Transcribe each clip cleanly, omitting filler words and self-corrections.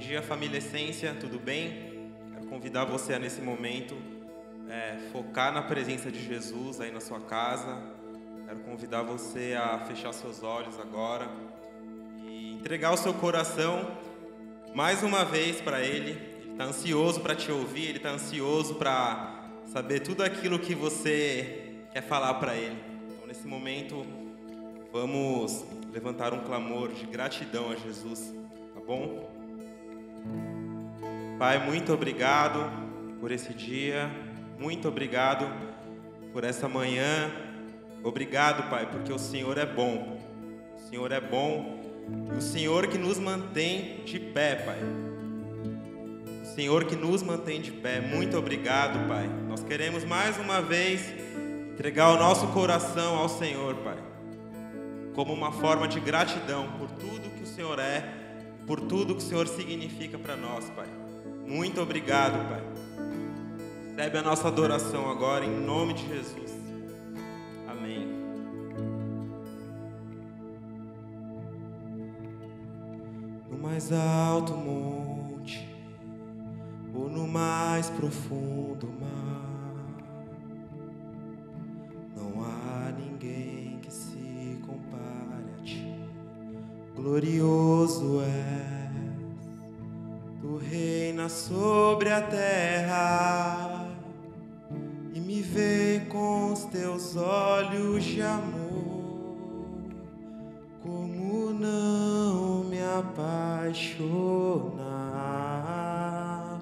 dia, família Essência, tudo bem? Quero convidar você a, nesse momento, focar na presença de Jesus aí na sua casa. Quero convidar você a fechar seus olhos agora e entregar o seu coração mais uma vez para Ele. Ele está ansioso para te ouvir, Ele está ansioso para saber tudo aquilo que você quer falar para Ele. Então, nesse momento, vamos levantar um clamor de gratidão a Jesus, tá bom? Pai, muito obrigado por esse dia, muito obrigado por essa manhã. Obrigado, Pai, porque o Senhor é bom. O Senhor é bom. O Senhor que nos mantém de pé, Pai. O Senhor que nos mantém de pé. Muito obrigado, Pai. Nós queremos mais uma vez entregar o nosso coração ao Senhor, Pai, como uma forma de gratidão por tudo que o Senhor é, por tudo que o Senhor significa para nós, Pai. Muito obrigado, Pai. Recebe a nossa adoração agora, em nome de Jesus. Amém. No mais alto monte, ou no mais profundo mar, não há ninguém que se compare a ti. Glorioso és, tu reinas sobre a terra e me vê com os teus olhos de amor. Como não me apaixonar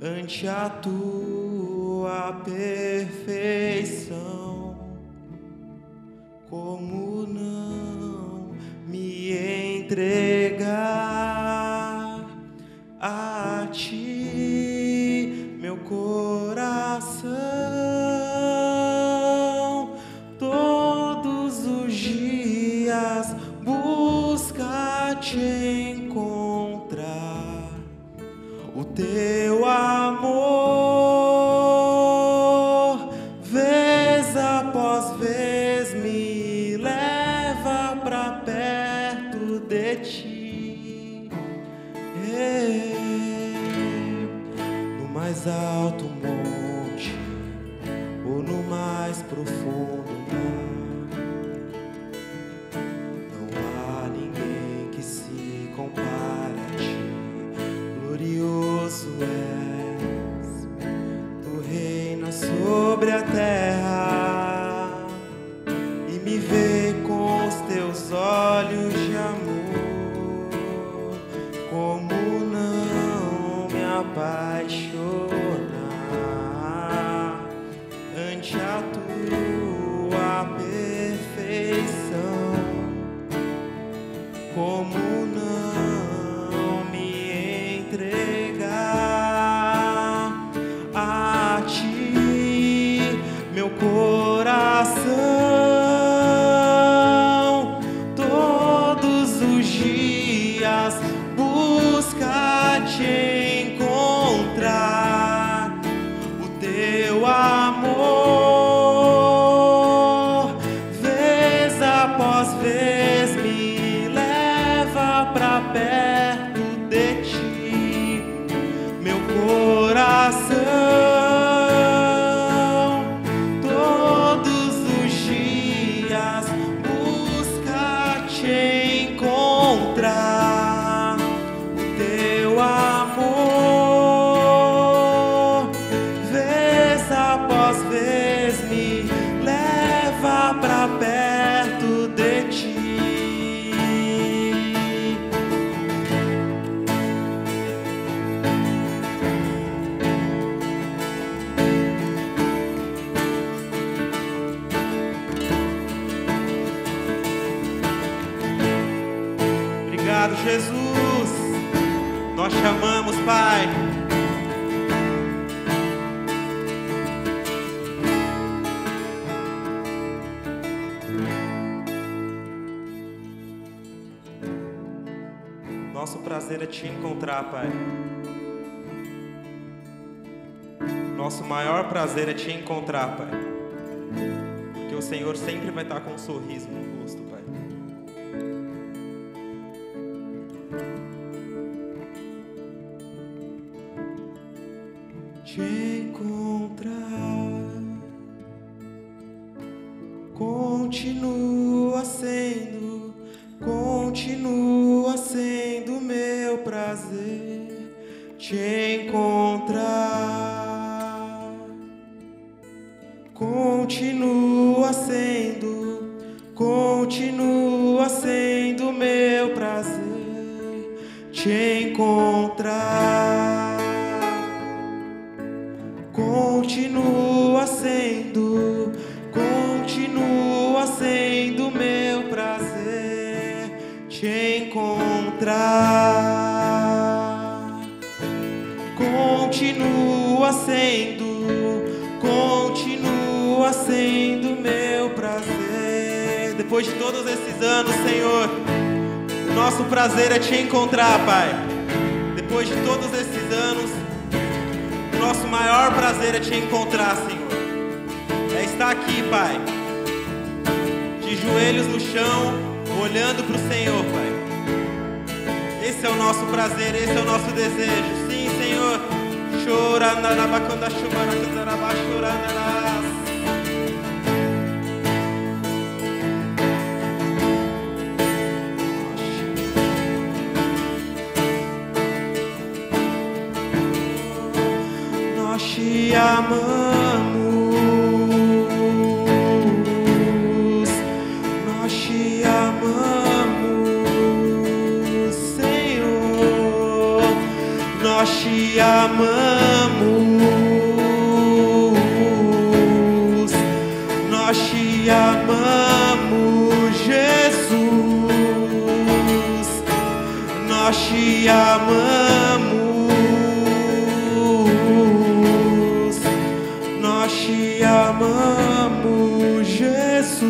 ante a tua perfeição? Como não me entregar a ti, meu coração, todos os dias busca te encontrar. O teu amor, vez após vez, me leva pra perto de ti. No mais alto monte, ou no mais profundo mar, não há ninguém que se compare a ti. Glorioso és, tu reinas sobre a terra e me vê com os teus olhos de amor. Como não me apaixonar ante a tua perfeição? Como não me entregar a ti, meu coração, todos os dias busca te encontrar. O teu amor, vez após vez, me leva pra perto de ti, meu coração, todos os dias busca te encontrar. O teu amor, vez após vez, me leva pra perto de ti. Obrigado, Jesus. Nós te amamos, Pai. Nosso prazer é te encontrar, Pai. Nosso maior prazer é te encontrar, Pai. Porque o Senhor sempre vai estar com um sorriso no rosto, Pai. te encontrar. Continua sendo meu prazer te encontrar. Continua sendo meu prazer te encontrar. Continua sendo meu prazer te encontrar. Continua sendo meu prazer. Depois de todos esses anos, Senhor, o nosso prazer é te encontrar, Pai. Depois de todos esses anos, o nosso maior prazer é te encontrar, Senhor. É estar aqui, Pai, de joelhos no chão, olhando para o Senhor, Pai. Esse é o nosso prazer, esse é o nosso desejo. Sim, Senhor. Chorandarabacanda chubaracandarabachorandarás. Nós te amamos, nós te amamos, Senhor. Nós te amamos, nós te amamos, Jesus. Nós te amamos, nós te amamos, Jesus.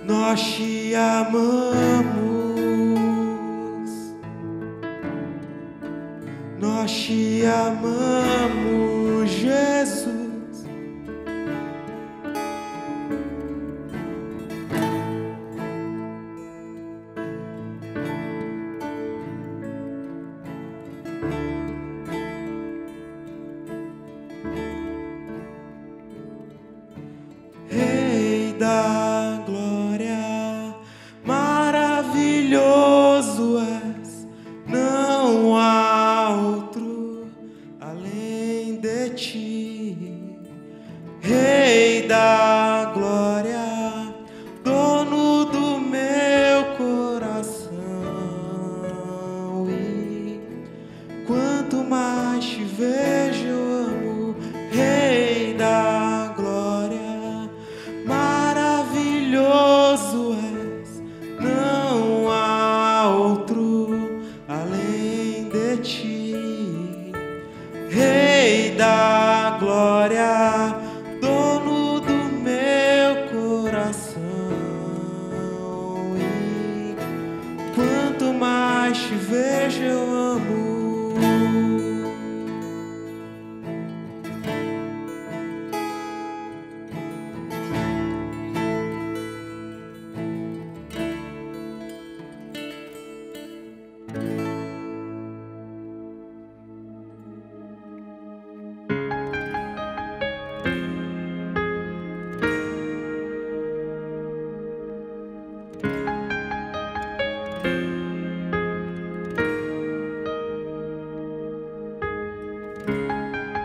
Nós te amamos, nós te amamos, Jesus. Rei da glória, maravilhoso és, não há outro além de ti. Rei da glória, dono do meu coração, e quanto mais te vejo eu amo. Rei da glória, maravilhoso és, não há outro além de ti. Rei da glória, dono do meu coração, e quanto mais te vejo eu amo.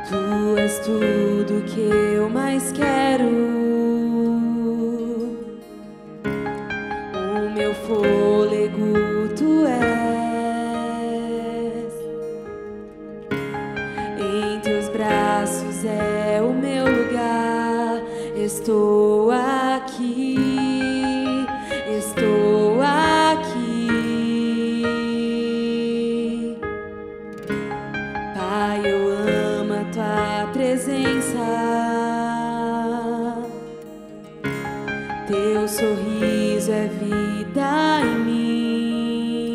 Tu és tudo que eu mais quero, o meu fôlego tu és, em teus braços é o meu lugar. Estou aqui, estou aqui, Pai, eu amo a tua presença, teu sorriso é vida em mim.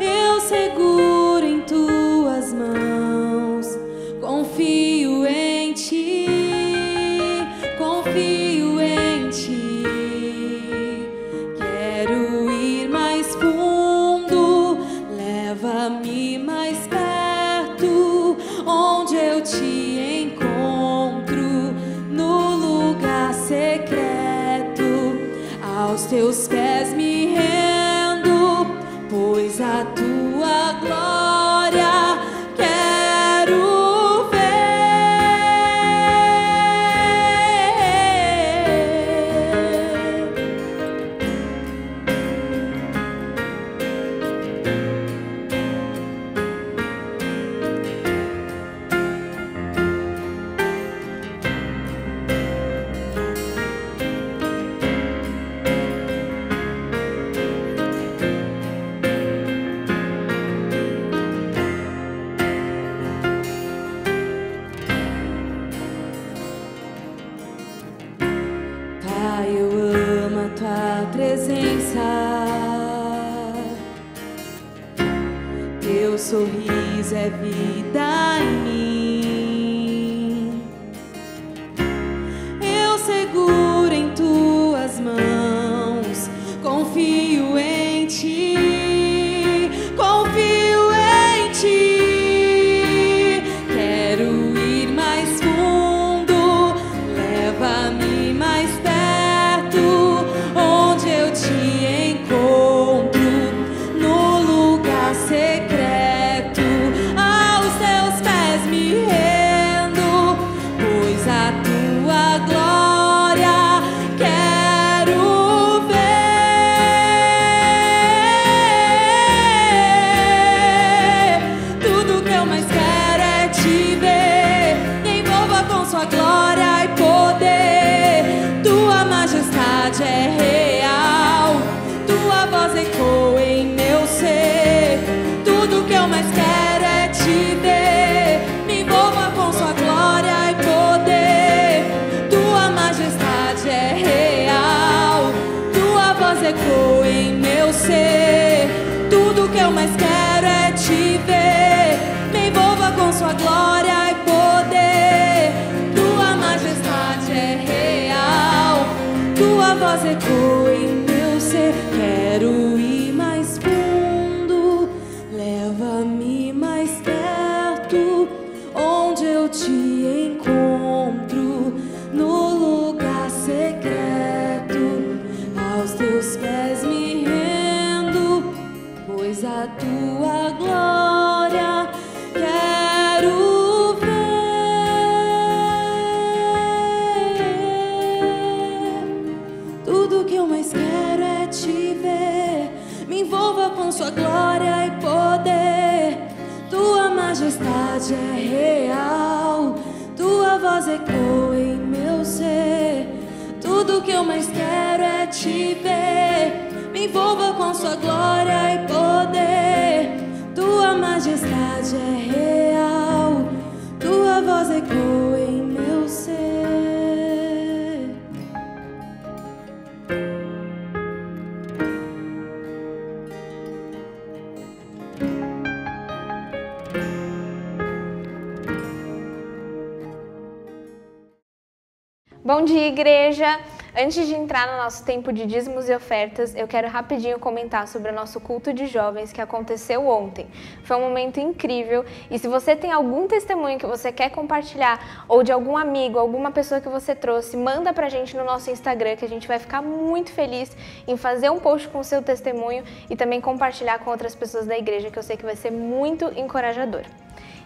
Eu seguro em tuas mãos, confio em ti. teus pés me rendo, pois a tua glória quero ver. Pai, eu amo a tua presença, teu sorriso é vida em mim. Eu seguro em tuas mãos, confio em ti, confio em ti. Quero ir mais fundo, leva-me mais perto, onde eu te encontro, no lugar secreto. Aos teus pés me rendo, pois a tua glória quero ver. Tudo que eu mais quero é te ver. Me envolva com sua glória e poder. Tua majestade é real, tua voz ecoa em meu ser. Tudo que eu mais quero é te ver. Me envolva com sua glória e poder. Tua majestade é real, tua voz ecoa em meu ser. Tudo que eu mais quero é te ver. Me envolva com sua glória e poder. Tua majestade é real, tua voz ecoa em meu ser. Quero ir mais fundo, leva-me mais perto, onde eu te encontro, no lugar secreto. Aos teus pés me rendo, pois a tua glória quero ver. Tudo que eu mais quero é te ver. Me envolva com sua glória e poder. Tua majestade é real, tua voz ecoa em meu ser. Tudo que eu mais quero é te ver. Me envolva com sua glória e poder. Tua majestade é real, tua voz ecoa em meu ser. Bom dia, igreja! Antes de entrar no nosso tempo de dízimos e ofertas, eu quero rapidinho comentar sobre o nosso culto de jovens que aconteceu ontem. Foi um momento incrível e se você tem algum testemunho que você quer compartilhar ou de algum amigo, alguma pessoa que você trouxe, manda pra gente no nosso Instagram que a gente vai ficar muito feliz em fazer um post com o seu testemunho e também compartilhar com outras pessoas da igreja, que eu sei que vai ser muito encorajador.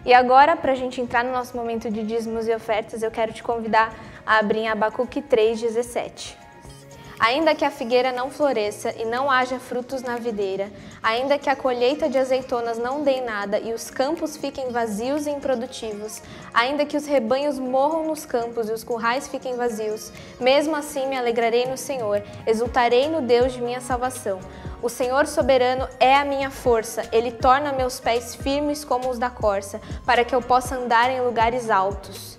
E agora, para a gente entrar no nosso momento de dízimos e ofertas, eu quero te convidar a abrir em Abacuque 3:17. Ainda que a figueira não floresça e não haja frutos na videira, ainda que a colheita de azeitonas não dê nada e os campos fiquem vazios e improdutivos, ainda que os rebanhos morram nos campos e os currais fiquem vazios, mesmo assim me alegrarei no Senhor, exultarei no Deus de minha salvação. O Senhor soberano é a minha força, Ele torna meus pés firmes como os da corça, para que eu possa andar em lugares altos.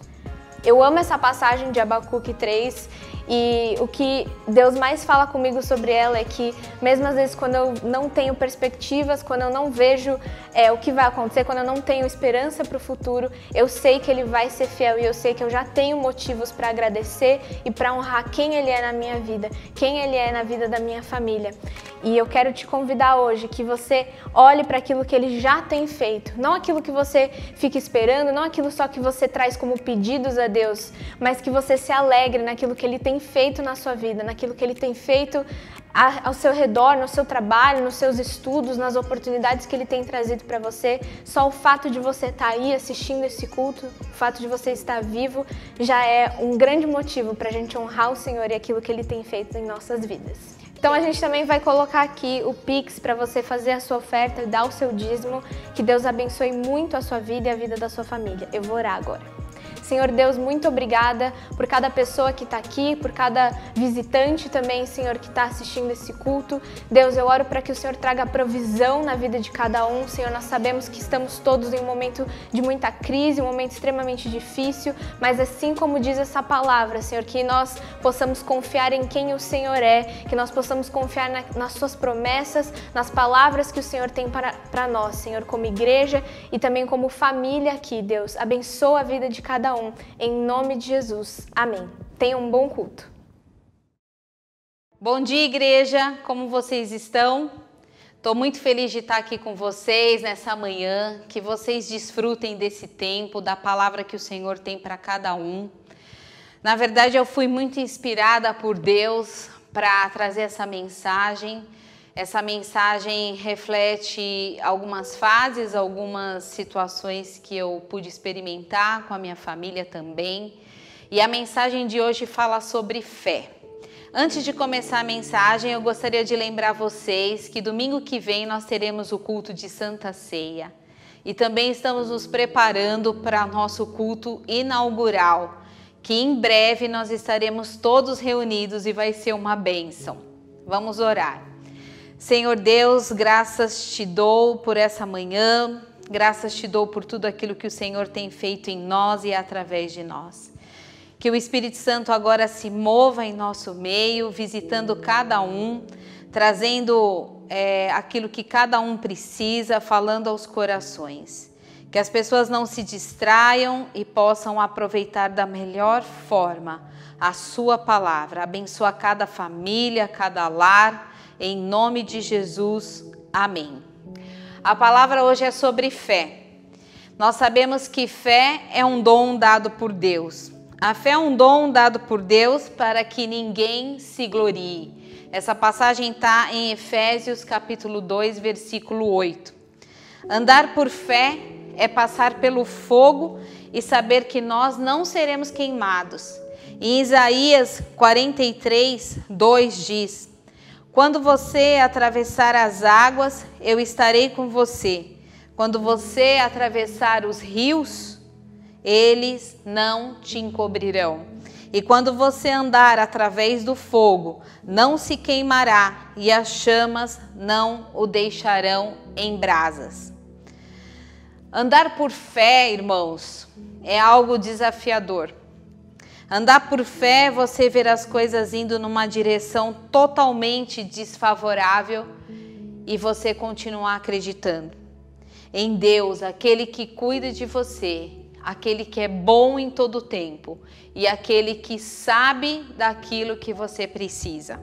Eu amo essa passagem de Abacuque 3 e o que Deus mais fala comigo sobre ela é que, mesmo às vezes quando eu não tenho perspectivas, quando eu não vejo o que vai acontecer, quando eu não tenho esperança para o futuro, eu sei que Ele vai ser fiel e eu sei que eu já tenho motivos para agradecer e para honrar quem Ele é na minha vida, quem Ele é na vida da minha família. E eu quero te convidar hoje que você olhe para aquilo que Ele já tem feito, não aquilo que você fica esperando, não aquilo só que você traz como pedidos a Deus, mas que você se alegre naquilo que Ele tem tem feito na sua vida, naquilo que Ele tem feito ao seu redor, no seu trabalho, nos seus estudos, nas oportunidades que Ele tem trazido para você. Só o fato de você estar aí assistindo esse culto, o fato de você estar vivo, já é um grande motivo para a gente honrar o Senhor e aquilo que Ele tem feito em nossas vidas. Então a gente também vai colocar aqui o Pix para você fazer a sua oferta e dar o seu dízimo. Que Deus abençoe muito a sua vida e a vida da sua família. Eu vou orar agora. Senhor Deus, muito obrigada por cada pessoa que está aqui, por cada visitante também, Senhor, que está assistindo esse culto. Deus, eu oro para que o Senhor traga provisão na vida de cada um. Senhor, nós sabemos que estamos todos em um momento de muita crise, um momento extremamente difícil, mas assim como diz essa palavra, Senhor, que nós possamos confiar em quem o Senhor é, que nós possamos confiar nas suas promessas, nas palavras que o Senhor tem para nós, Senhor, como igreja e também como família aqui, Deus. Abençoa a vida de cada um. Em nome de Jesus. Amém. Tenha um bom culto. Bom dia, igreja. Como vocês estão? Estou muito feliz de estar aqui com vocês nessa manhã. Que vocês desfrutem desse tempo, da palavra que o Senhor tem para cada um. Na verdade, eu fui muito inspirada por Deus para trazer essa mensagem. Essa mensagem reflete algumas fases, algumas situações que eu pude experimentar com a minha família também. E a mensagem de hoje fala sobre fé. Antes de começar a mensagem, eu gostaria de lembrar vocês que domingo que vem nós teremos o culto de Santa Ceia. E também estamos nos preparando para nosso culto inaugural, que em breve nós estaremos todos reunidos e vai ser uma bênção. Vamos orar. Senhor Deus, graças te dou por essa manhã, graças te dou por tudo aquilo que o Senhor tem feito em nós e através de nós. Que o Espírito Santo agora se mova em nosso meio, visitando cada um, trazendo aquilo que cada um precisa, falando aos corações. Que as pessoas não se distraiam e possam aproveitar da melhor forma a sua palavra. Abençoa cada família, cada lar. Em nome de Jesus, amém. A palavra hoje é sobre fé. Nós sabemos que fé é um dom dado por Deus. A fé é um dom dado por Deus para que ninguém se glorie. Essa passagem está em Efésios capítulo 2, versículo 8. Andar por fé é passar pelo fogo e saber que nós não seremos queimados. Em Isaías 43, 2 diz: quando você atravessar as águas, eu estarei com você. Quando você atravessar os rios, eles não te encobrirão. E quando você andar através do fogo, não se queimará, e as chamas não o deixarão em brasas. Andar por fé, irmãos, é algo desafiador. Andar por fé, você ver as coisas indo numa direção totalmente desfavorável e você continuar acreditando em Deus, aquele que cuida de você, aquele que é bom em todo o tempo e aquele que sabe daquilo que você precisa.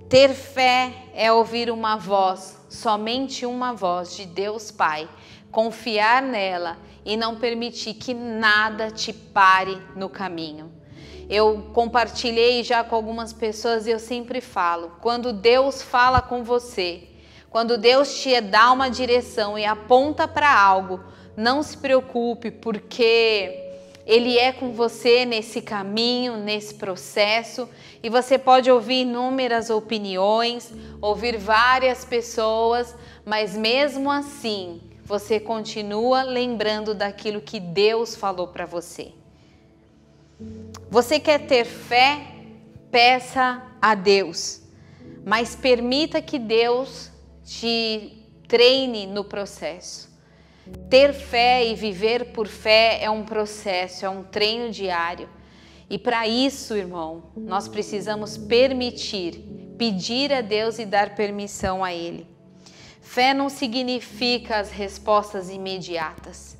Ter fé é ouvir uma voz, somente uma voz de Deus Pai, confiar nela e não permitir que nada te pare no caminho. Eu compartilhei já com algumas pessoas e eu sempre falo, quando Deus fala com você, quando Deus te dá uma direção e aponta para algo, não se preocupe, porque Ele é com você nesse caminho, nesse processo, e você pode ouvir inúmeras opiniões, ouvir várias pessoas, mas mesmo assim, você continua lembrando daquilo que Deus falou para você. Você quer ter fé? Peça a Deus, mas permita que Deus te treine no processo. Ter fé e viver por fé é um processo, é um treino diário. E para isso, irmão, nós precisamos pedir a Deus e dar permissão a Ele. Fé não significa as respostas imediatas.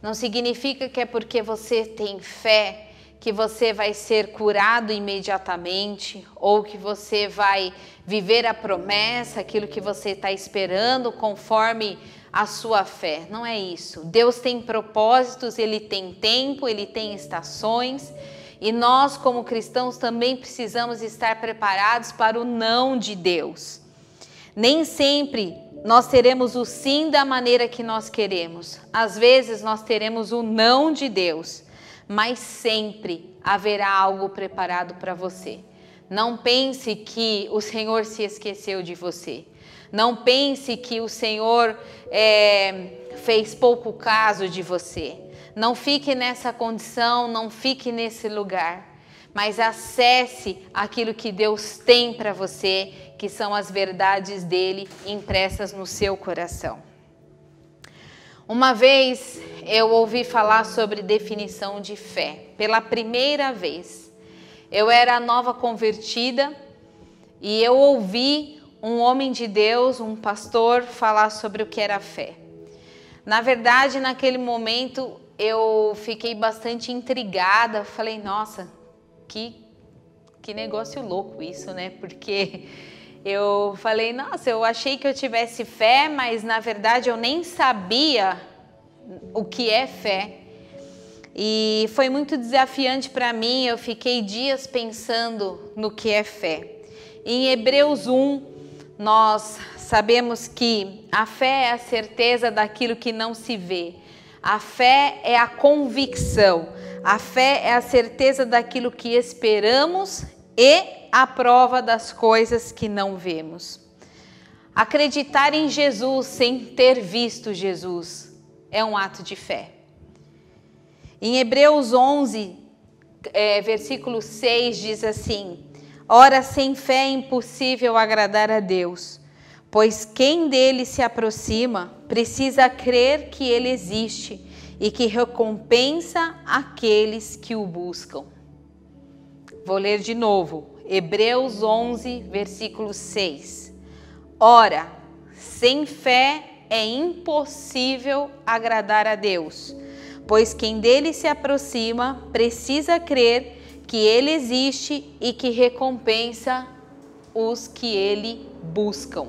Não significa que é porque você tem fé que você vai ser curado imediatamente ou que você vai viver a promessa, aquilo que você está esperando conforme a sua fé. Não é isso. Deus tem propósitos, Ele tem tempo, Ele tem estações E nós, como cristãos, também precisamos estar preparados para o não de Deus. Nem sempre nós teremos o sim da maneira que nós queremos. Às vezes nós teremos o não de Deus, mas sempre haverá algo preparado para você. Não pense que o Senhor se esqueceu de você. Não pense que o Senhor fez pouco caso de você. Não fique nessa condição, não fique nesse lugar. Mas acesse aquilo que Deus tem para você, que são as verdades dele impressas no seu coração. Uma vez eu ouvi falar sobre definição de fé, pela primeira vez. Eu era nova convertida e eu ouvi um homem de Deus, um pastor, falar sobre o que era fé. Na verdade, naquele momento eu fiquei bastante intrigada, falei, nossa, que negócio louco isso, né? Porque eu falei, nossa, eu achei que eu tivesse fé, mas na verdade eu nem sabia o que é fé. E foi muito desafiante para mim, eu fiquei dias pensando no que é fé. Em Hebreus 1, nós sabemos que a fé é a certeza daquilo que não se vê. A fé é a convicção. A fé é a certeza daquilo que esperamos e a prova das coisas que não vemos. Acreditar em Jesus sem ter visto Jesus é um ato de fé. Em Hebreus 11, versículo 6, diz assim: ora, sem fé é impossível agradar a Deus, pois quem dele se aproxima precisa crer que ele existe e que recompensa aqueles que o buscam. Vou ler de novo, Hebreus 11, versículo 6. Ora, sem fé é impossível agradar a Deus, pois quem dele se aproxima precisa crer que ele existe e que recompensa os que ele buscam.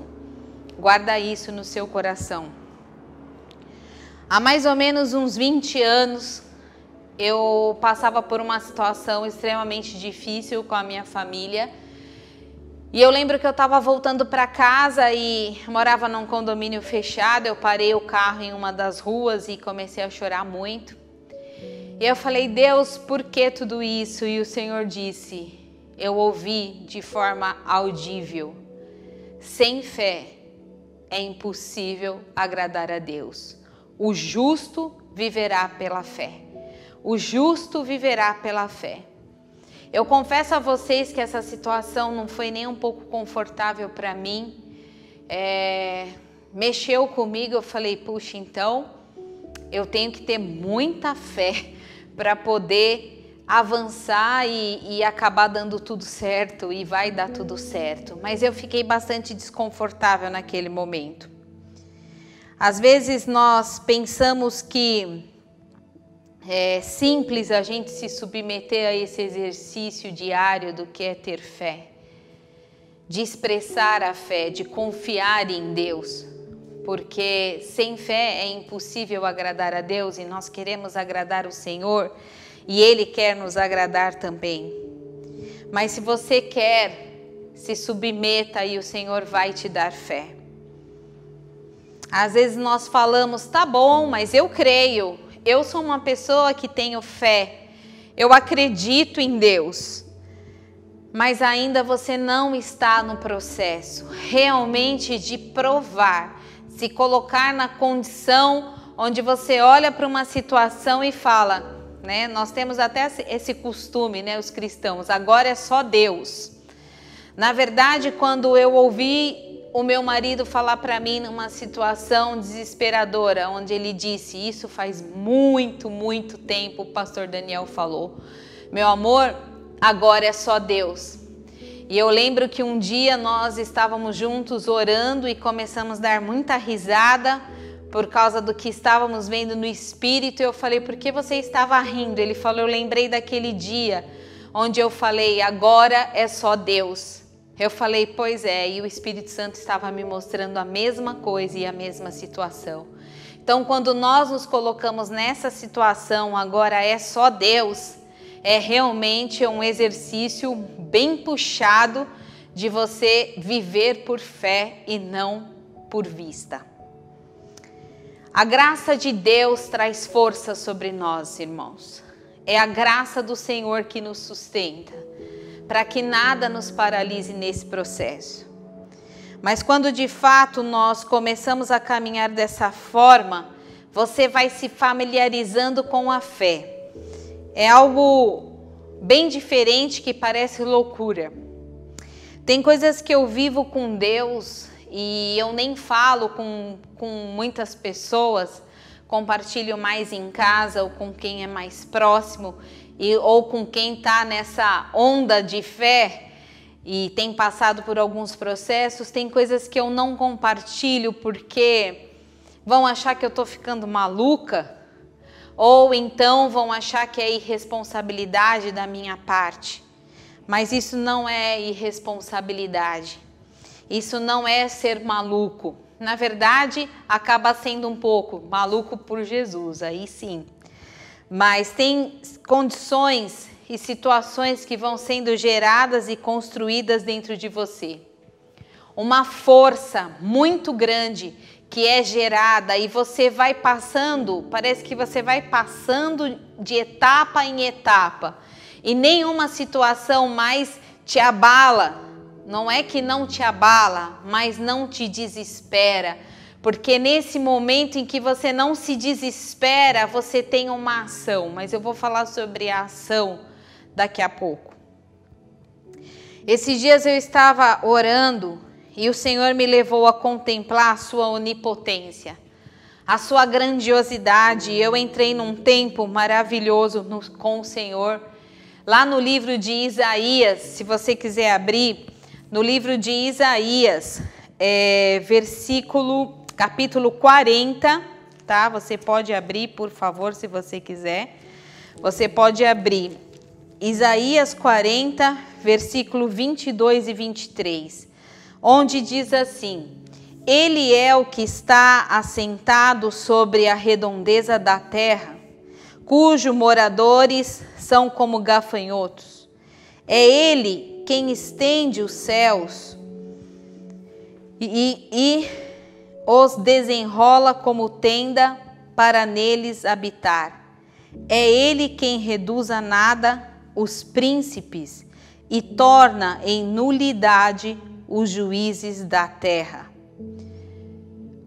Guarda isso no seu coração. Há mais ou menos uns 20 anos, eu passava por uma situação extremamente difícil com a minha família. E eu lembro que eu estava voltando para casa e morava num condomínio fechado. Eu parei o carro em uma das ruas e comecei a chorar muito. E eu falei, Deus, por que tudo isso? E o Senhor disse, eu ouvi de forma audível, sem fé é impossível agradar a Deus. O justo viverá pela fé. O justo viverá pela fé. Eu confesso a vocês que essa situação não foi nem um pouco confortável para mim. Mexeu comigo, eu falei, puxa, então eu tenho que ter muita fé para poder avançar e acabar dando tudo certo, e vai dar tudo certo. Mas eu fiquei bastante desconfortável naquele momento. Às vezes nós pensamos que é simples a gente se submeter a esse exercício diário do que é ter fé, de expressar a fé, de confiar em Deus, porque sem fé é impossível agradar a Deus e nós queremos agradar o Senhor e Ele quer nos agradar também. Mas se você quer, se submeta e o Senhor vai te dar fé. Às vezes nós falamos, tá bom, mas eu creio. Eu sou uma pessoa que tenho fé, eu acredito em Deus, mas ainda você não está no processo realmente de provar, se colocar na condição onde você olha para uma situação e fala, né? Nós temos até esse costume, né, os cristãos, agora é só Deus. Na verdade, quando eu ouvi o meu marido falar para mim numa situação desesperadora, onde ele disse, isso faz muito, muito tempo, o pastor Daniel falou, meu amor, agora é só Deus. E eu lembro que um dia nós estávamos juntos orando e começamos a dar muita risada por causa do que estávamos vendo no Espírito. Eu falei, por que você estava rindo? Ele falou, eu lembrei daquele dia onde eu falei, agora é só Deus. Eu falei, pois é, e o Espírito Santo estava me mostrando a mesma coisa e a mesma situação. Então, quando nós nos colocamos nessa situação, agora é só Deus, é realmente um exercício bem puxado de você viver por fé e não por vista. A graça de Deus traz força sobre nós, irmãos. É a graça do Senhor que nos sustenta, para que nada nos paralise nesse processo. Mas quando de fato nós começamos a caminhar dessa forma, você vai se familiarizando com a fé. É algo bem diferente que parece loucura. Tem coisas que eu vivo com Deus e eu nem falo com muitas pessoas, compartilho mais em casa ou com quem é mais próximo ou com quem está nessa onda de fé e tem passado por alguns processos. Tem coisas que eu não compartilho porque vão achar que eu estou ficando maluca, ou então vão achar que é irresponsabilidade da minha parte. Mas isso não é irresponsabilidade. Isso não é ser maluco. Na verdade, acaba sendo um pouco maluco por Jesus, aí sim. Mas tem condições e situações que vão sendo geradas e construídas dentro de você. Uma força muito grande que é gerada e você vai passando, parece que você vai passando de etapa em etapa. E nenhuma situação mais te abala. Não é que não te abala, mas não te desespera. Porque nesse momento em que você não se desespera, você tem uma ação. Mas eu vou falar sobre a ação daqui a pouco. Esses dias eu estava orando e o Senhor me levou a contemplar a sua onipotência, a sua grandiosidade. Eu entrei num tempo maravilhoso com o Senhor. Lá no livro de Isaías, se você quiser abrir, no livro de Isaías, capítulo 40, tá? Você pode abrir, por favor, se você quiser. Você pode abrir Isaías 40, versículo 22 e 23, onde diz assim: Ele é o que está assentado sobre a redondeza da terra, cujos moradores são como gafanhotos. É Ele quem estende os céus e os desenrola como tenda para neles habitar. É Ele quem reduz a nada os príncipes e torna em nulidade os juízes da terra.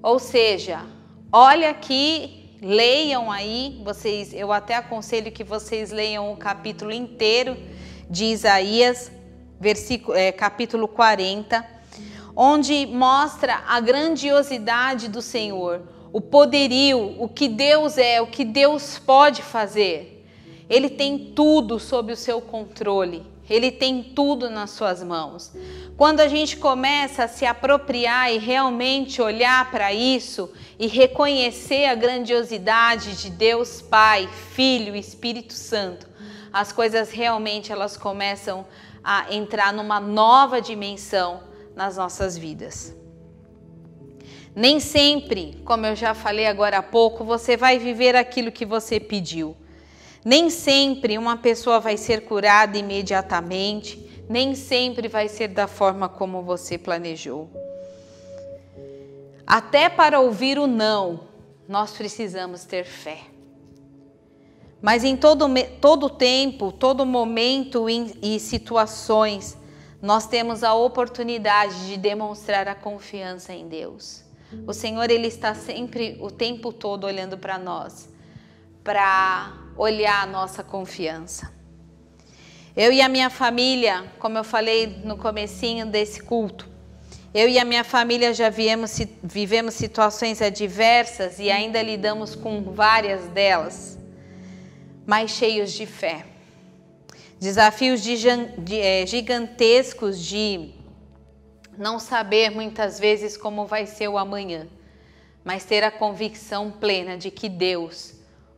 Ou seja, olha aqui, leiam aí, eu até aconselho que vocês leiam o capítulo inteiro de Isaías, capítulo 40, onde mostra a grandiosidade do Senhor, o poderio, o que Deus é, o que Deus pode fazer. Ele tem tudo sob o seu controle, Ele tem tudo nas suas mãos. Quando a gente começa a se apropriar e realmente olhar para isso e reconhecer a grandiosidade de Deus Pai, Filho e Espírito Santo, as coisas realmente elas começam a entrar numa nova dimensão nas nossas vidas. Nem sempre, como eu já falei agora há pouco, você vai viver aquilo que você pediu. Nem sempre uma pessoa vai ser curada imediatamente, nem sempre vai ser da forma como você planejou. Até para ouvir o não, nós precisamos ter fé. Mas em todo tempo, todo momento e situações, nós temos a oportunidade de demonstrar a confiança em Deus. O Senhor, Ele está sempre, o tempo todo, olhando para nós, para olhar a nossa confiança. Eu e a minha família, como eu falei no comecinho desse culto, eu e a minha família já vivemos situações adversas e ainda lidamos com várias delas, mas cheios de fé. Desafios gigantescos de não saber muitas vezes como vai ser o amanhã, mas ter a convicção plena de que Deus,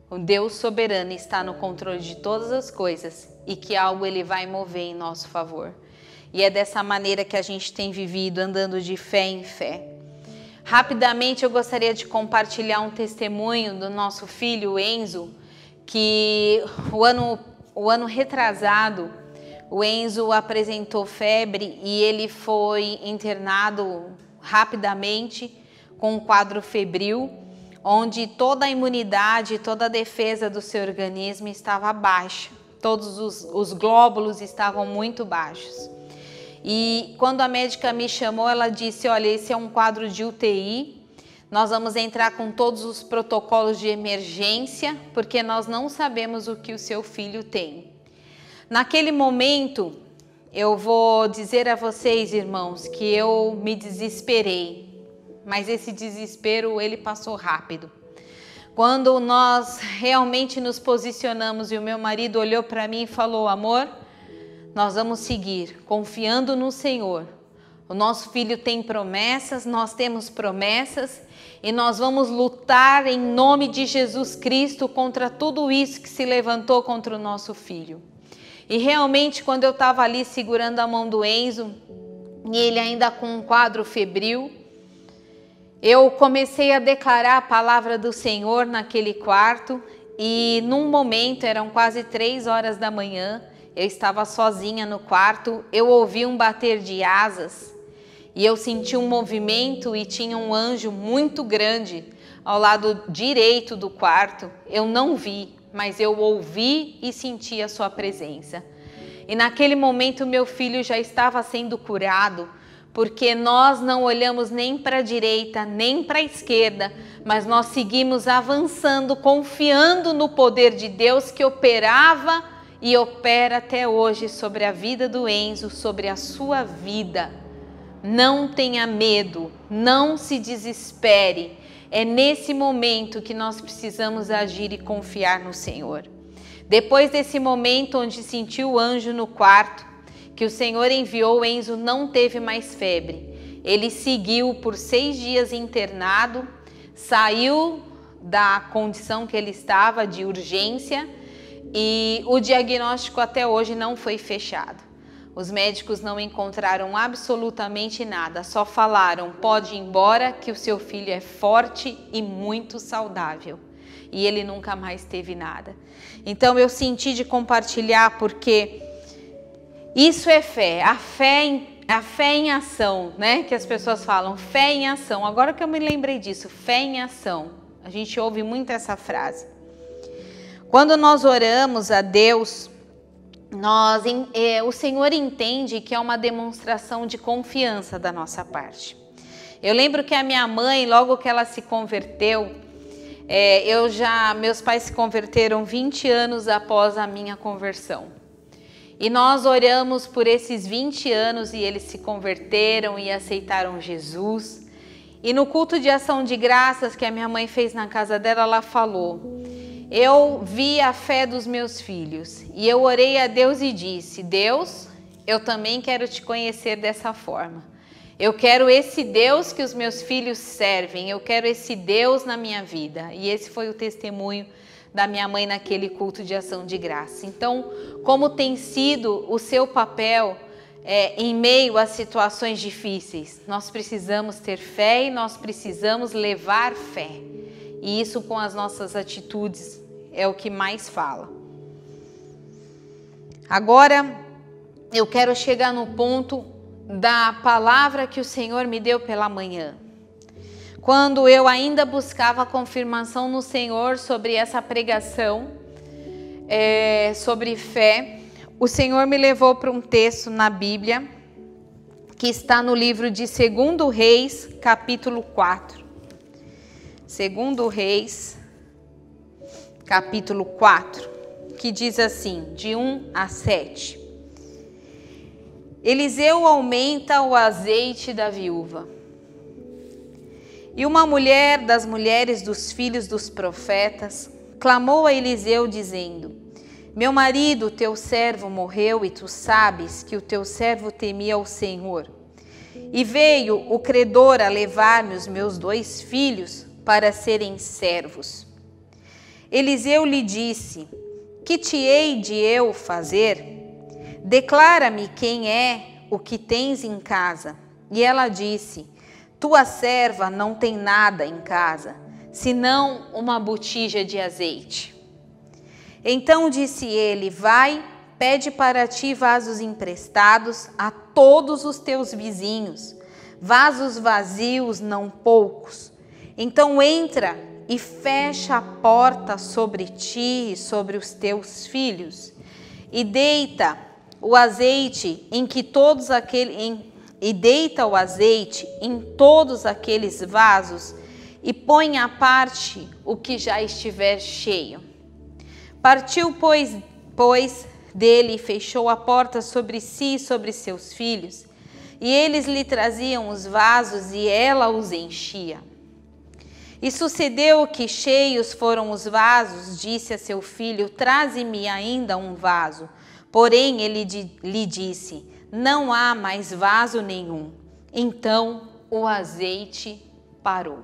o Deus soberano, está no controle de todas as coisas e que algo Ele vai mover em nosso favor. E é dessa maneira que a gente tem vivido, andando de fé em fé. Rapidamente eu gostaria de compartilhar um testemunho do nosso filho Enzo, que o ano o ano retrasado, o Enzo apresentou febre e ele foi internado rapidamente com um quadro febril, onde toda a imunidade, toda a defesa do seu organismo estava baixa. Todos os glóbulos estavam muito baixos. E quando a médica me chamou, ela disse, olha, esse é um quadro de UTI, nós vamos entrar com todos os protocolos de emergência, porque nós não sabemos o que o seu filho tem. Naquele momento, eu vou dizer a vocês, irmãos, que eu me desesperei, mas esse desespero, ele passou rápido. Quando nós realmente nos posicionamos e o meu marido olhou para mim e falou, amor, nós vamos seguir confiando no Senhor. O nosso filho tem promessas, nós temos promessas e nós vamos lutar em nome de Jesus Cristo contra tudo isso que se levantou contra o nosso filho. E realmente, quando eu estava ali segurando a mão do Enzo, e ele ainda com um quadro febril, eu comecei a declarar a palavra do Senhor naquele quarto e num momento, eram quase 3 horas da manhã, eu estava sozinha no quarto, eu ouvi um bater de asas e eu senti um movimento e tinha um anjo muito grande ao lado direito do quarto. Eu não vi, mas eu ouvi e senti a sua presença. E naquele momento meu filho já estava sendo curado, porque nós não olhamos nem para a direita, nem para a esquerda, mas nós seguimos avançando, confiando no poder de Deus que operava e opera até hoje sobre a vida do Enzo, sobre a sua vida. Não tenha medo, não se desespere. É nesse momento que nós precisamos agir e confiar no Senhor. Depois desse momento onde sentiu o anjo no quarto, que o Senhor enviou, o Enzo não teve mais febre. Ele seguiu por 6 dias internado, saiu da condição que ele estava de urgência e o diagnóstico até hoje não foi fechado. Os médicos não encontraram absolutamente nada, só falaram, pode ir embora que o seu filho é forte e muito saudável. E ele nunca mais teve nada. Então eu senti de compartilhar porque isso é fé, a fé em ação, né? Que as pessoas falam, fé em ação. Agora que eu me lembrei disso, fé em ação. A gente ouve muito essa frase. Quando nós oramos a Deus, o Senhor entende que é uma demonstração de confiança da nossa parte. Eu lembro que a minha mãe, logo que ela se converteu, meus pais se converteram 20 anos após a minha conversão. E nós oramos por esses 20 anos e eles se converteram e aceitaram Jesus. E no culto de ação de graças que a minha mãe fez na casa dela, ela falou, eu vi a fé dos meus filhos e eu orei a Deus e disse, Deus, eu também quero te conhecer dessa forma. Eu quero esse Deus que os meus filhos servem, eu quero esse Deus na minha vida. E esse foi o testemunho da minha mãe naquele culto de ação de graça. Então, como tem sido o seu papel em meio a situações difíceis? Nós precisamos ter fé e nós precisamos levar fé. E isso com as nossas atitudes é o que mais fala. Agora, eu quero chegar no ponto da palavra que o Senhor me deu pela manhã. Quando eu ainda buscava confirmação no Senhor sobre essa pregação, sobre fé, o Senhor me levou para um texto na Bíblia, que está no livro de 2 Reis, capítulo 4. 2 Reis, capítulo 4, que diz assim, de 1 a 7. Eliseu aumenta o azeite da viúva. E uma mulher das mulheres dos filhos dos profetas clamou a Eliseu dizendo, meu marido, teu servo, morreu e tu sabes que o teu servo temia ao Senhor. E veio o credor a levar-me os meus 2 filhos para serem servos. Eliseu lhe disse, que te hei de eu fazer? Declara-me quem é o que tens em casa. E ela disse, tua serva não tem nada em casa, senão uma botija de azeite. Então disse ele: vai, pede para ti vasos emprestados a todos os teus vizinhos, vasos vazios, não poucos. Então entra e fecha a porta sobre ti e sobre os teus filhos, e deita o azeite em todos aqueles vasos, e põe à parte o que já estiver cheio. Partiu, pois dele, e fechou a porta sobre si e sobre seus filhos, e eles lhe traziam os vasos, e ela os enchia. E sucedeu que, cheios foram os vasos, disse a seu filho: traze-me ainda um vaso. Porém ele lhe disse: não há mais vaso nenhum. Então o azeite parou.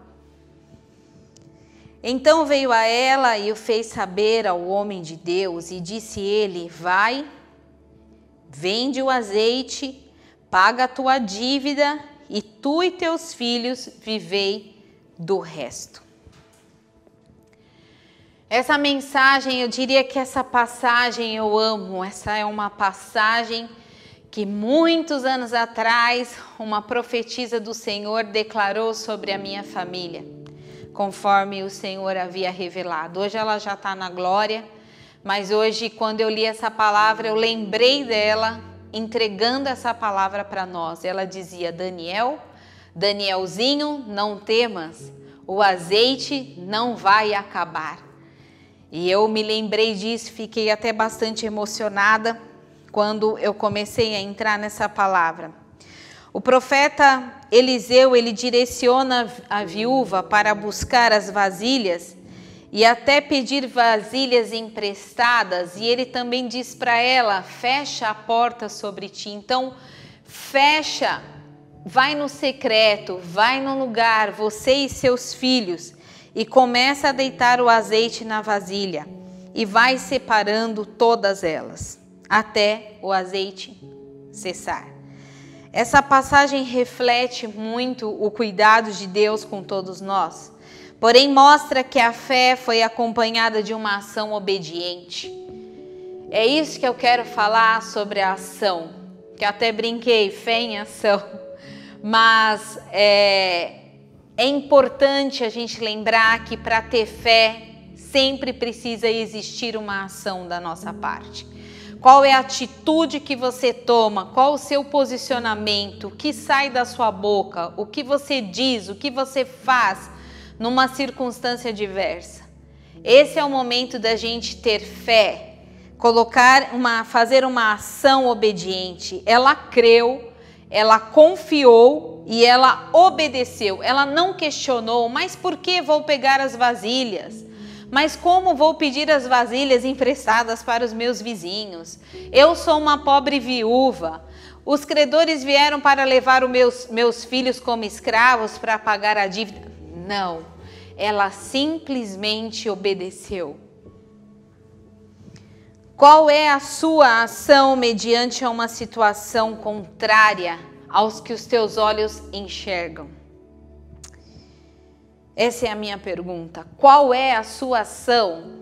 Então veio a ela e o fez saber ao homem de Deus, e disse ele: vai, vende o azeite, paga a tua dívida, e tu e teus filhos vivei do resto. Essa mensagem, eu diria que essa passagem eu amo. Essa é uma passagem que muitos anos atrás uma profetisa do Senhor declarou sobre a minha família, conforme o Senhor havia revelado. Hoje ela já está na glória, mas hoje, quando eu li essa palavra, eu lembrei dela entregando essa palavra para nós. Ela dizia: Danielzinho, não temas, o azeite não vai acabar. E eu me lembrei disso, fiquei até bastante emocionada quando eu comecei a entrar nessa palavra. O profeta Eliseu, ele direciona a viúva para buscar as vasilhas e até pedir vasilhas emprestadas, e ele também diz para ela: fecha a porta sobre ti. Então, fecha, vai no secreto, vai no lugar, você e seus filhos, e começa a deitar o azeite na vasilha, e vai separando todas elas, até o azeite cessar. Essa passagem reflete muito o cuidado de Deus com todos nós, porém mostra que a fé foi acompanhada de uma ação obediente. É isso que eu quero falar sobre a ação, que eu até brinquei, fé em ação, mas é importante a gente lembrar que para ter fé sempre precisa existir uma ação da nossa parte. Qual é a atitude que você toma? Qual o seu posicionamento? O que sai da sua boca? O que você diz? O que você faz numa circunstância diversa? Esse é o momento da gente ter fé, fazer uma ação obediente. Ela creu, ela confiou e ela obedeceu. Ela não questionou: mas por que vou pegar as vasilhas? Mas como vou pedir as vasilhas emprestadas para os meus vizinhos? Eu sou uma pobre viúva. Os credores vieram para levar os meus filhos como escravos para pagar a dívida. Não, ela simplesmente obedeceu. Qual é a sua ação mediante uma situação contrária aos que os teus olhos enxergam? Essa é a minha pergunta. Qual é a sua ação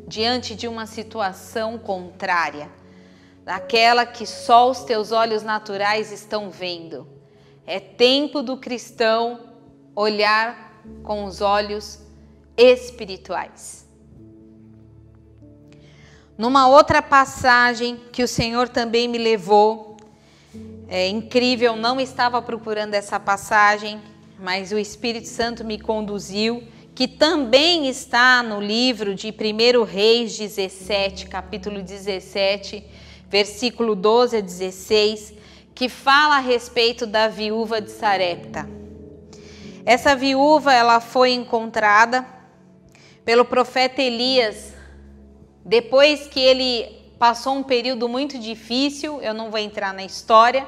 diante de uma situação contrária, daquela que só os teus olhos naturais estão vendo? É tempo do cristão olhar com os olhos espirituais. Numa outra passagem que o Senhor também me levou, é incrível, não estava procurando essa passagem, mas o Espírito Santo me conduziu, que também está no livro de 1 Reis 17, capítulo 17, versículo 12 a 16, que fala a respeito da viúva de Sarepta. Essa viúva, ela foi encontrada pelo profeta Elias, depois que ele passou um período muito difícil, eu não vou entrar na história,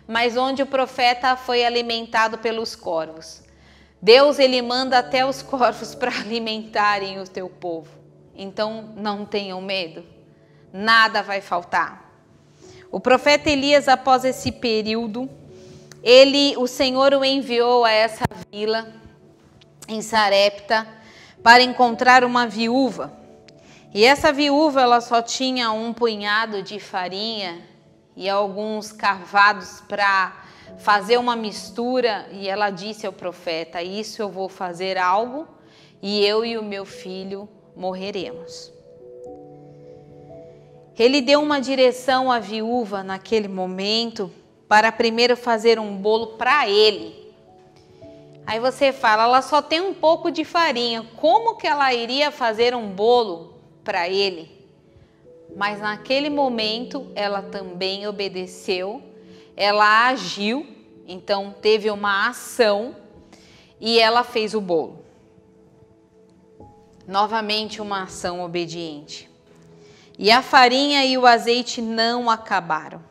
mas onde o profeta foi alimentado pelos corvos. Deus, ele manda até os corvos para alimentarem o teu povo. Então não tenham medo, nada vai faltar. O profeta Elias, após esse período, o Senhor o enviou a essa vila em Sarepta para encontrar uma viúva. E essa viúva, ela só tinha um punhado de farinha e alguns carvados para fazer uma mistura, e ela disse ao profeta: isso eu vou fazer algo e eu e o meu filho morreremos. Ele deu uma direção à viúva naquele momento para primeiro fazer um bolo para ele. Aí você fala, ela só tem um pouco de farinha, como que ela iria fazer um bolo para ele? Mas naquele momento ela também obedeceu, ela agiu, então teve uma ação e ela fez o bolo. Novamente uma ação obediente. E a farinha e o azeite não acabaram.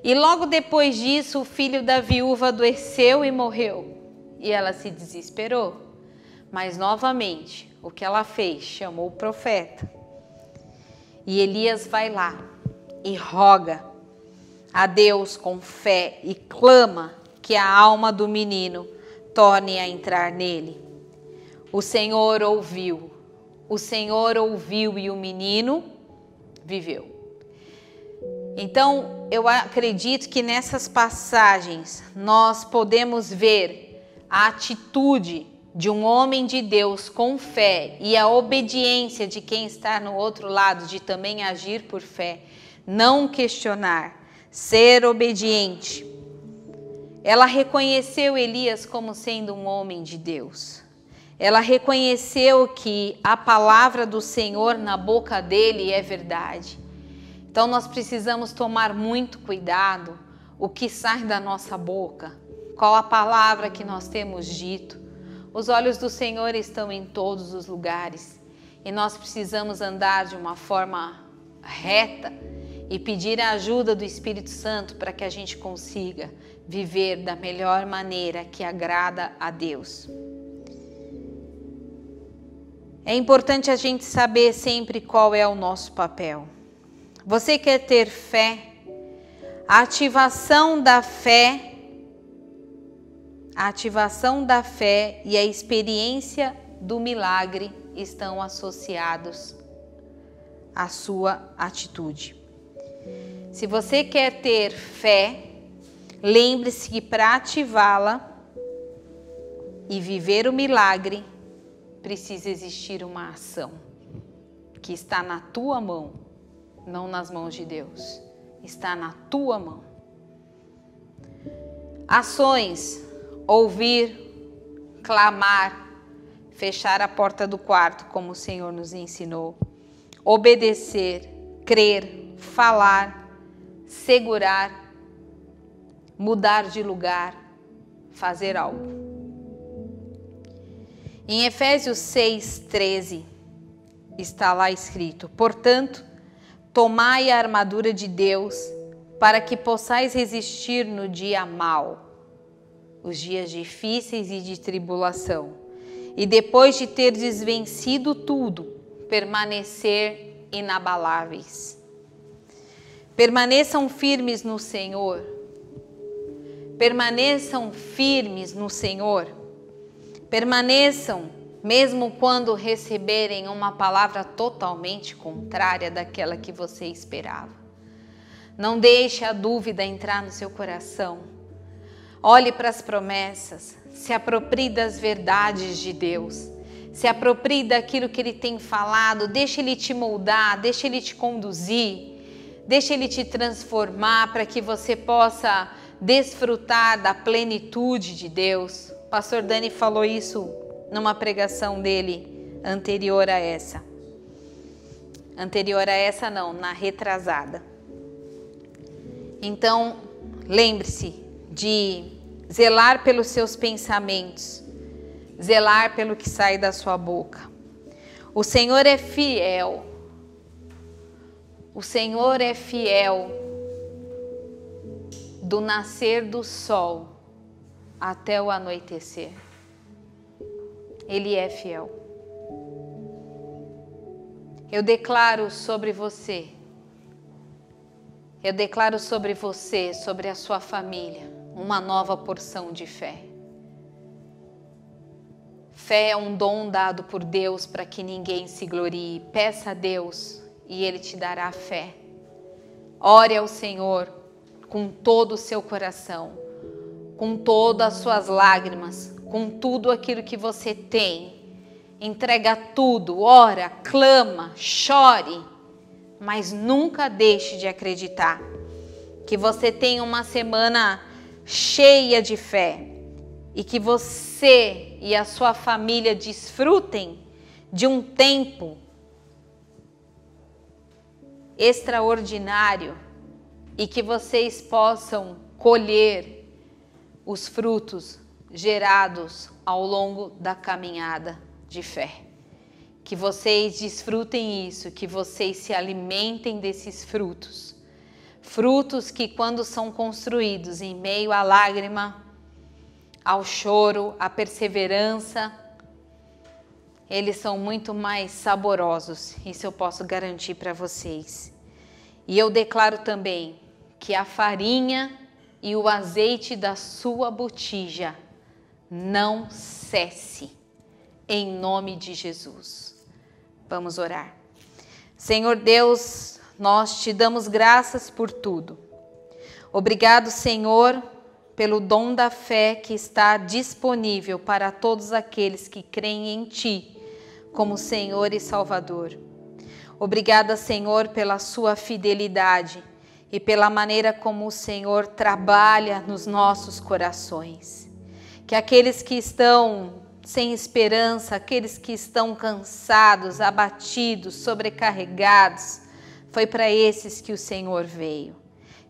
E logo depois disso o filho da viúva adoeceu e morreu. E ela se desesperou. Mas novamente o que ela fez? Chamou o profeta. E Elias vai lá e roga a Deus com fé e clama que a alma do menino torne a entrar nele. O Senhor ouviu e o menino viveu. Então, eu acredito que nessas passagens nós podemos ver a atitude de um homem de Deus com fé e a obediência de quem está no outro lado, de também agir por fé, não questionar, ser obediente. Ela reconheceu Elias como sendo um homem de Deus. Ela reconheceu que a palavra do Senhor na boca dele é verdade. Então nós precisamos tomar muito cuidado o que sai da nossa boca, qual a palavra que nós temos dito. Os olhos do Senhor estão em todos os lugares e nós precisamos andar de uma forma reta e pedir a ajuda do Espírito Santo para que a gente consiga viver da melhor maneira que agrada a Deus. É importante a gente saber sempre qual é o nosso papel. Você quer ter fé? A ativação da fé e a experiência do milagre estão associados à sua atitude. Se você quer ter fé, lembre-se que para ativá-la e viver o milagre, precisa existir uma ação que está na tua mão, não nas mãos de Deus. Está na tua mão. Ações: ouvir, clamar, fechar a porta do quarto, como o Senhor nos ensinou, obedecer, crer, falar, segurar, mudar de lugar, fazer algo. Em Efésios 6:13 está lá escrito: portanto, tomai a armadura de Deus para que possais resistir no dia mau, os dias difíceis e de tribulação, e depois de terdes vencido tudo, permanecer inabaláveis. Permaneçam firmes no Senhor. Permaneçam firmes no Senhor. Permaneçam, mesmo quando receberem uma palavra totalmente contrária daquela que você esperava. Não deixe a dúvida entrar no seu coração. Olhe para as promessas, se aproprie das verdades de Deus, se aproprie daquilo que Ele tem falado, deixe Ele te moldar, deixe Ele te conduzir, deixe Ele te transformar para que você possa desfrutar da plenitude de Deus. O pastor Dani falou isso numa pregação dele anterior a essa. Anterior a essa não, na retrasada. Então, lembre-se de zelar pelos seus pensamentos, zelar pelo que sai da sua boca. O Senhor é fiel. O Senhor é fiel do nascer do sol até o anoitecer. Ele é fiel. Eu declaro sobre você, sobre a sua família, uma nova porção de fé. Fé é um dom dado por Deus para que ninguém se glorie. Peça a Deus e Ele te dará fé. Ore ao Senhor com todo o seu coração, com todas as suas lágrimas, com tudo aquilo que você tem. Entrega tudo, ora, clama, chore, mas nunca deixe de acreditar. Que você tenha uma semana cheia de fé e que você e a sua família desfrutem de um tempo extraordinário e que vocês possam colher os frutos gerados ao longo da caminhada de fé. Que vocês desfrutem isso, que vocês se alimentem desses frutos. Frutos que, quando são construídos em meio à lágrima, ao choro, à perseverança, eles são muito mais saborosos. Isso eu posso garantir para vocês. E eu declaro também que a farinha e o azeite da sua botija não cesse, em nome de Jesus. Vamos orar. Senhor Deus, nós te damos graças por tudo. Obrigado, Senhor, pelo dom da fé que está disponível para todos aqueles que creem em Ti como Senhor e Salvador. Obrigada, Senhor, pela sua fidelidade e pela maneira como o Senhor trabalha nos nossos corações. Que aqueles que estão sem esperança, aqueles que estão cansados, abatidos, sobrecarregados, foi para esses que o Senhor veio.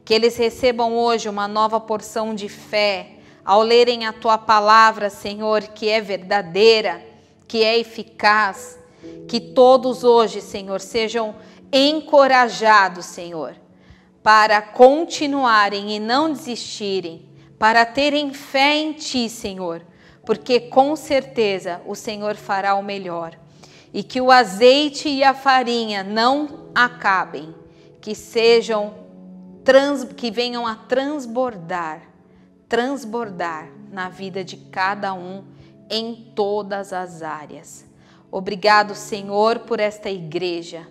Que eles recebam hoje uma nova porção de fé ao lerem a Tua palavra, Senhor, que é verdadeira, que é eficaz. Que todos hoje, Senhor, sejam encorajados, Senhor, para continuarem e não desistirem, para terem fé em Ti, Senhor, porque com certeza o Senhor fará o melhor. E que o azeite e a farinha não acabem, que venham a transbordar na vida de cada um em todas as áreas. Obrigado, Senhor, por esta igreja.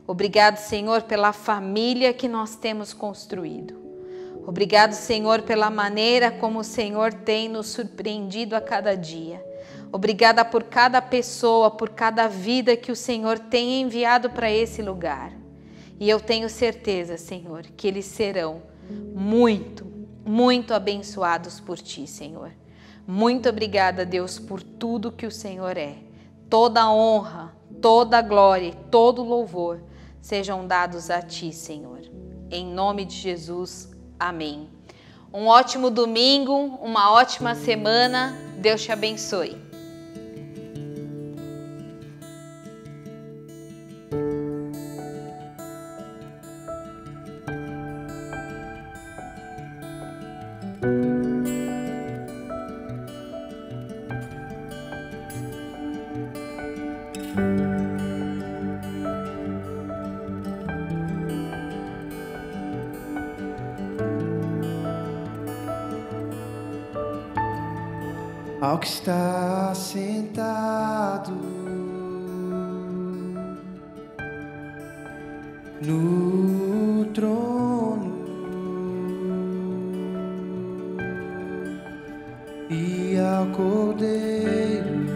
Obrigado, Senhor, pela família que nós temos construído. Obrigado, Senhor, pela maneira como o Senhor tem nos surpreendido a cada dia. Obrigada por cada pessoa, por cada vida que o Senhor tem enviado para esse lugar. E eu tenho certeza, Senhor, que eles serão muito, muito abençoados por Ti, Senhor. Muito obrigada, Deus, por tudo que o Senhor é. Toda a honra, toda a glória e todo o louvor sejam dados a Ti, Senhor. Em nome de Jesus, amém. Um ótimo domingo, uma ótima semana. Deus te abençoe. Ao que está sentado no trono e ao Cordeiro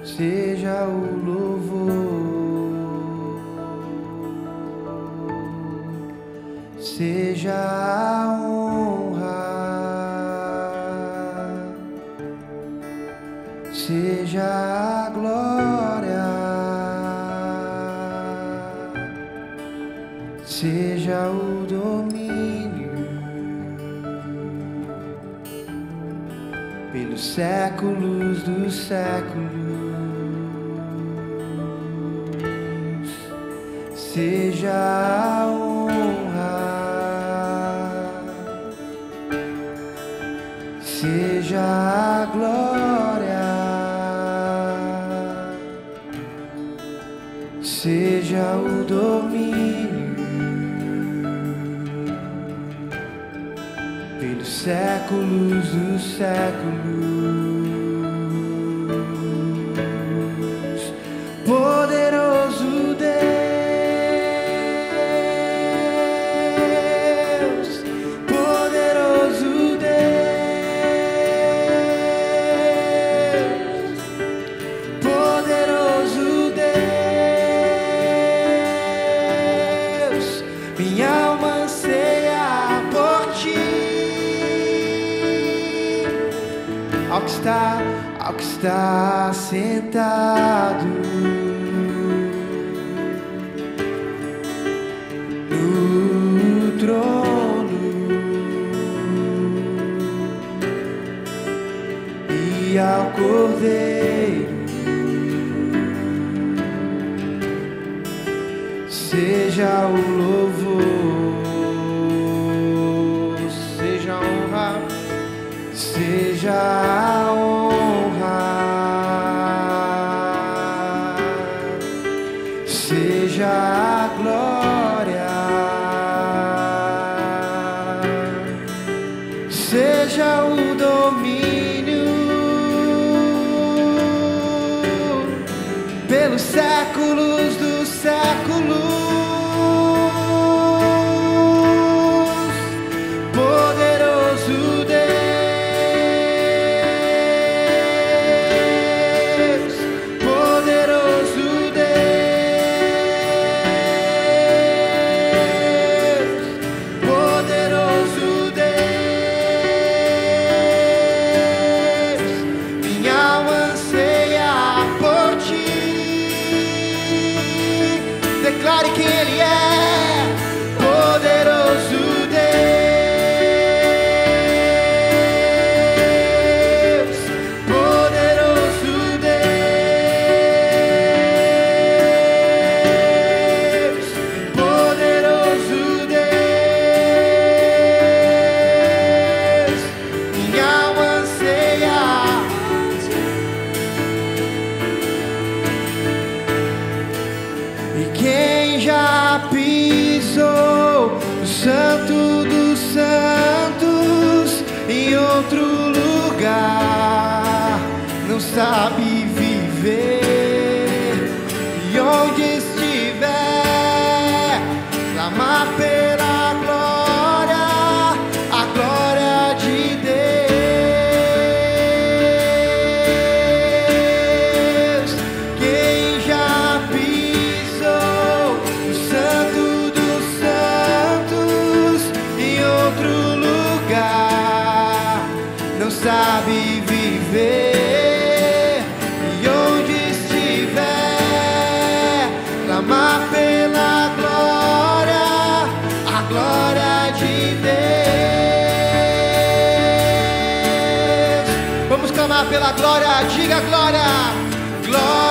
seja o louvor, seja a honra, seja a glória, seja o domínio pelos séculos dos séculos, seja a honra, seja a glória, seja o domínio pelos séculos dos séculos. Poderoso Deus, poderoso Deus, poderoso Deus, minha alma anseia por ti. Ao que está sentado no trono e ao Cordeiro seja o louvor, seja a honra, seja a honra, seja a glória, seja o domínio pelos séculos dos séculos. Poderoso Deus, poderoso Deus, poderoso Deus, minha alma anseia por ti. Declare quem Ele é. Poderoso Deus, poderoso Deus, poderoso Deus, minha alma anseia. E quem já pisou no Santo dos Santos em outro lugar não sabe viver, e onde estiver clamar pela glória, a glória de Deus. Quem já pisou no Santo dos Santos em outro lugar não sabe viver, e onde estiver clamar pela glória, a glória de Deus. Vamos clamar pela glória, diga glória, glória,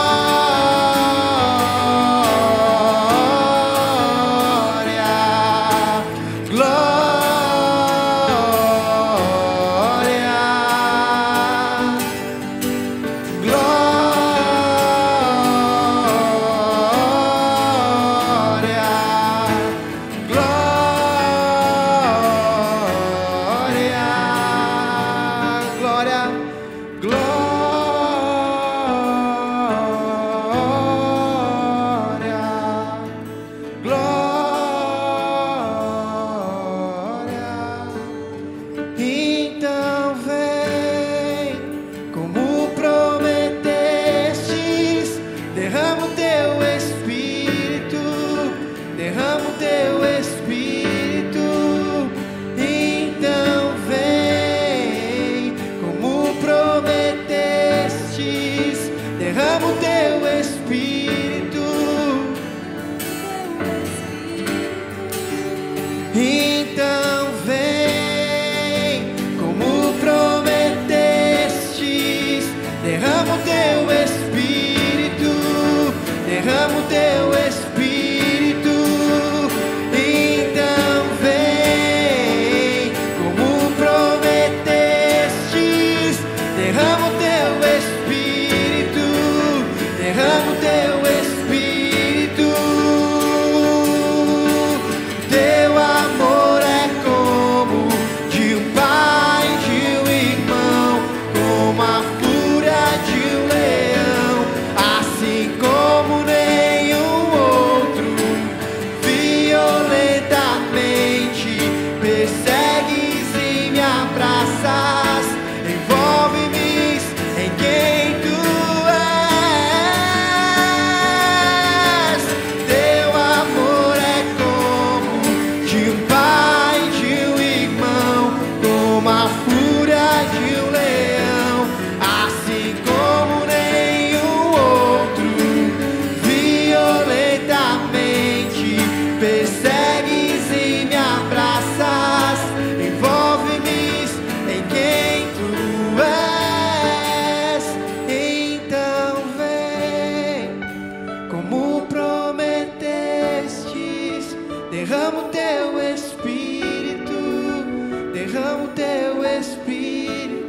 glória, glória, glória, glória, glória. o teu Espírito.